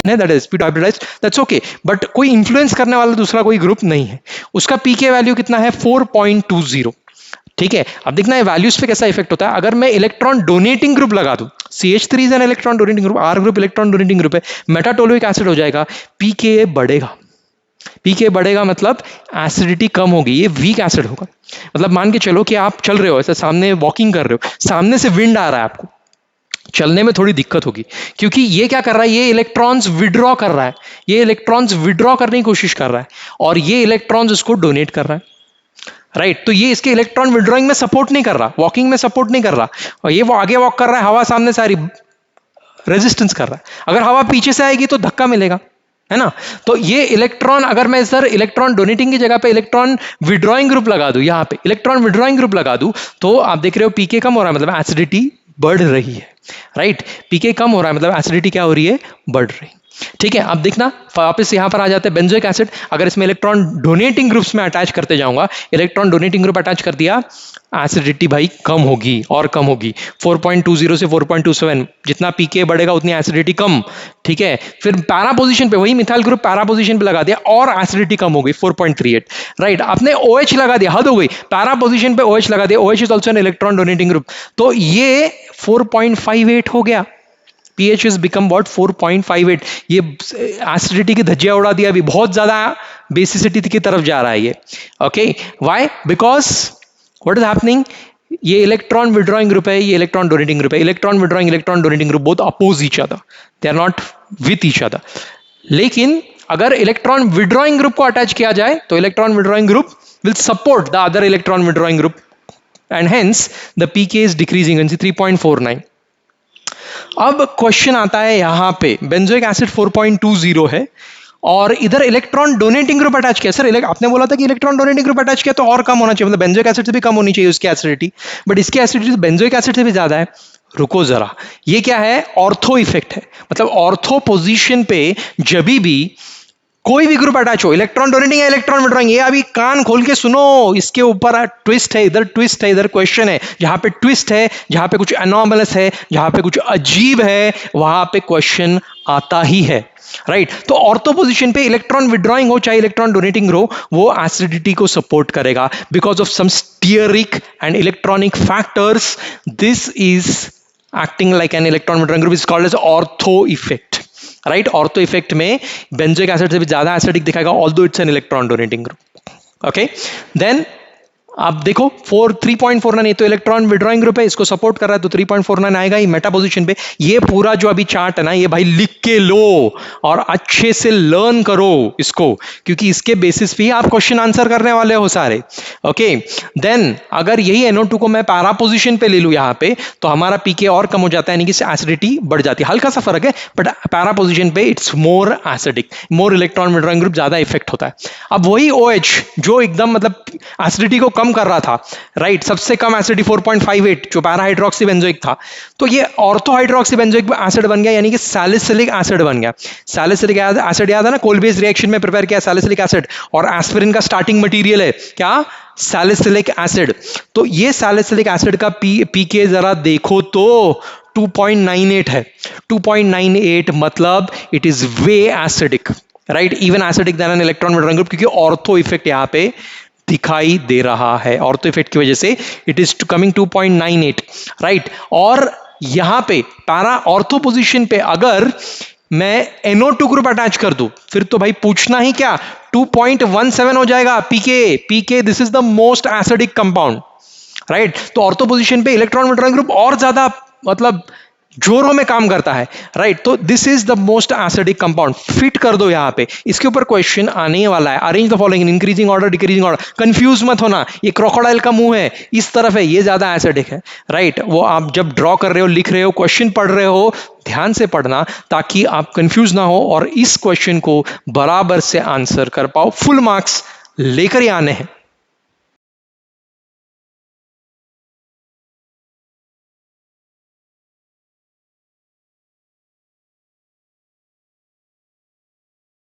है, that is sp2 hybridized, that's okay, but कोई influence करने वाला दूसरा कोई ग्रुप नहीं है। उसका पीके वैल्यू कितना है 4.20। ठीक है, अब देखना है वैल्यूज पे कैसा इफेक्ट होता है। अगर मैं इलेक्ट्रॉन डोनेटिंग ग्रुप लगा दूं, CH3 is an electron donating group, R group electron donating group है, मेटाटोलोइक एसिड हो जाएगा, पीके बढ़ेगा। पीके बढ़ेगा मतलब एसिडिटी कम होगी, ये वीक एसिड होगा। मतलब मान के चलो कि आप चल रहे हो, ऐसे सामने वॉकिंग कर रहे हो, सामने से विंड आ रहा है, आपको चलने में थोड़ी दिक्कत होगी, क्योंकि ये क्या कर रहा है, ये इलेक्ट्रॉन्स विड्रॉ कर रहा है, ये इलेक्ट्रॉन्स विड्रॉ करने की कोशिश कर रहा है, और ये इलेक्ट्रॉन्स उसको डोनेट कर रहा है, राइट। तो ये इसके इलेक्ट्रॉन विड्रॉइंग में सपोर्ट नहीं कर रहा, वॉकिंग में सपोर्ट नहीं कर रहा, और ये वो आगे वॉक कर रहा है, हवा सामने से आ रही, रेजिस्टेंस कर रहा है। अगर हवा पीछे से आएगी तो धक्का मिलेगा, है ना। तो ये इलेक्ट्रॉन, अगर मैं सर इलेक्ट्रॉन डोनेटिंग की जगह पे इलेक्ट्रॉन विड्रॉइंग ग्रुप लगा दूं, यहां पे इलेक्ट्रॉन विड्रॉइंग ग्रुप लगा दूं, तो आप देख रहे हो पीके कम हो रहा है, मतलब एसिडिटी बढ़ रही है, राइट। पीके कम हो रहा है मतलब एसिडिटी क्या हो रही है, बढ़ रही। ठीक है, अब देखना वापस यहां पर आ जाते हैं बेंजोइक एसिड। अगर इसमें इलेक्ट्रॉन डोनेटिंग ग्रुप्स में अटैच करते जाऊंगा, इलेक्ट्रॉन डोनेटिंग ग्रुप अटैच कर दिया, एसिडिटी भाई कम होगी और कम होगी, 4.20 से 4.27, जितना पीके बढ़ेगा उतनी एसिडिटी कम। ठीक है, फिर पैरा पोजीशन पे वही मिथाइल ग्रुप पैरा पोजीशन पे लगा दिया और एसिडिटी कम हो गई 4.38, राइट। आपने OH लगा दिया, हद हो गई, पैरा पोजीशन पे OH लगा दिया, OH is also an electron donating group, तो ये 4.58 हो गया। pH has become what 4.58। ये एसिडिटी की धज्जियां उड़ा दिया, अभी बहुत ज्यादा बेसिसिटी की तरफ जा रहा है ये। Okay, why? Because what is happening, ये इलेक्ट्रॉन विड्रॉइंग ग्रुप है, ये इलेक्ट्रॉन डोनेटिंग ग्रुप है। Electron withdrawing, electron donating group both oppose each other, they are not with each other. लेकिन अगर इलेक्ट्रॉन विड्रॉइंग ग्रुप को अटैच किया जाए तो electron withdrawing group will support the other electron withdrawing group and hence the pK is decreasing, 3.49। अब question आता है यहां पे, बेंजोइक एसिड 4.20 है और इधर इलेक्ट्रॉन डोनेटिंग ग्रुप अटैच किया। सर आपने बोला था कि इलेक्ट्रॉन डोनेटिंग ग्रुप अटैच किया तो और कम होना चाहिए, मतलब बेंजोइक एसिड से भी कम होनी चाहिए उसकी एसिडिटी, बट इसकी एसिडिटी बेंजोइक एसिड से भी ज्यादा है। रुको जरा, ये क्या है, ऑर्थो इफेक्ट है। मतलब ऑर्थो पोजीशन पे जब भी कोई भी ग्रुप अटैच हो, इलेक्ट्रॉन डोनेटिंग है इलेक्ट्रॉन विड्रॉइंग, ये अभी कान खोल के सुनो, इसके ऊपर ट्विस्ट है, इधर ट्विस्ट है, इधर क्वेश्चन है। जहां पे ट्विस्ट है, जहां पे कुछ एनॉमलस है, जहां पे कुछ अजीब है, वहां पे क्वेश्चन आता ही है, राइट। तो ऑर्थो पोजीशन पे इलेक्ट्रॉन विड्रॉइंग हो चाहे इलेक्ट्रॉन डोनेटिंग हो, वो एसिडिटी को सपोर्ट करेगा because of some steric and electronic factors. This is acting like an electron withdrawing group, is called as ortho effect, right. Ortho effect में benzoic acid से भी ज्यादा एसिडिक दिखाएगा, although it's an electron donating group. Okay, then आप देखो 3.49, ये तो electron withdrawing group है, इसको सपोर्ट कर रहा है तो 3.49 आएगा ही मेटा पोजीशन पे। ये पूरा जो अभी चार्ट है ना, ये भाई लिख के लो और अच्छे से लर्न करो इसको, क्योंकि इसके बेसिस पे आप क्वेश्चन आंसर करने वाले हो सारे। ओके, देन अगर यही NO2 को मैं पैरा पोजीशन पे ले लूं यहां पे, तो हमारा पीके और कम हो जाता है, यानी कि एसिडिटी बढ़ जाती है। हल्का सा फर्क है, बट पैरा पोजीशन पे it's more acidic, more electron withdrawing group, ज्यादा इफेक्ट होता है। अब वही OH जो एकदम मतलब एसिडिटी को कम कर रहा था, राइट, सबसे कम एसिडिटी 4.58 जो पैरा हाइड्रोक्सी बेंजोइक था, तो ये ऑर्थो हाइड्रोक्सी बेंजोइक एसिड बन गया, यानी कि सैलिसिलिक एसिड बन गया। सैलिसिलिक एसिड याद है ना, कोल बेस रिएक्शन में प्रिपेयर किया सैलिसिलिक एसिड, और एस्पिरिन का स्टार्टिंग मटेरियल है क्या, सैलिसिलिक एसिड। तो ये सैलिसिलिक एसिड का पीके जरा देखो तो 2.98 है। 2.98 मतलब it is way acidic, right, even acidic then N electron withdrawing group, क्योंकि ऑर्थो इफेक्ट यहां पे दिखाई दे रहा है। ऑर्थो इफेक्ट की वजह से इट इज कमिंग 2.98, राइट। और यहां पे पैरा ऑर्थो पोजीशन पे अगर मैं NO2 ग्रुप अटैच कर दूं, फिर तो भाई पूछना ही क्या, 2.17 हो जाएगा pK. This is the most acidic compound, right. तो ऑर्थो पोजीशन पे इलेक्ट्रॉन विड्रॉइंग ग्रुप और ज्यादा मतलब जोरों में काम करता है, राइट। तो this is the most acidic compound, fit कर दो यहां पे। इसके ऊपर क्वेश्चन आने वाला है, arrange the following in increasing order decreasing order. Confuse मत होना, ये क्रोकोडाइल का मुंह है, इस तरफ है, ये ज्यादा एसिडिक है, राइट। वो आप जब ड्रॉ कर रहे हो, लिख रहे हो, क्वेश्चन पढ़ रहे हो, ध्यान से पढ़ना ताकि आप कंफ्यूज ना हो और इस क्वेश्चन को बराबर से आंसर कर पाओ। फुल मार्क्स लेकर ही आने हैं।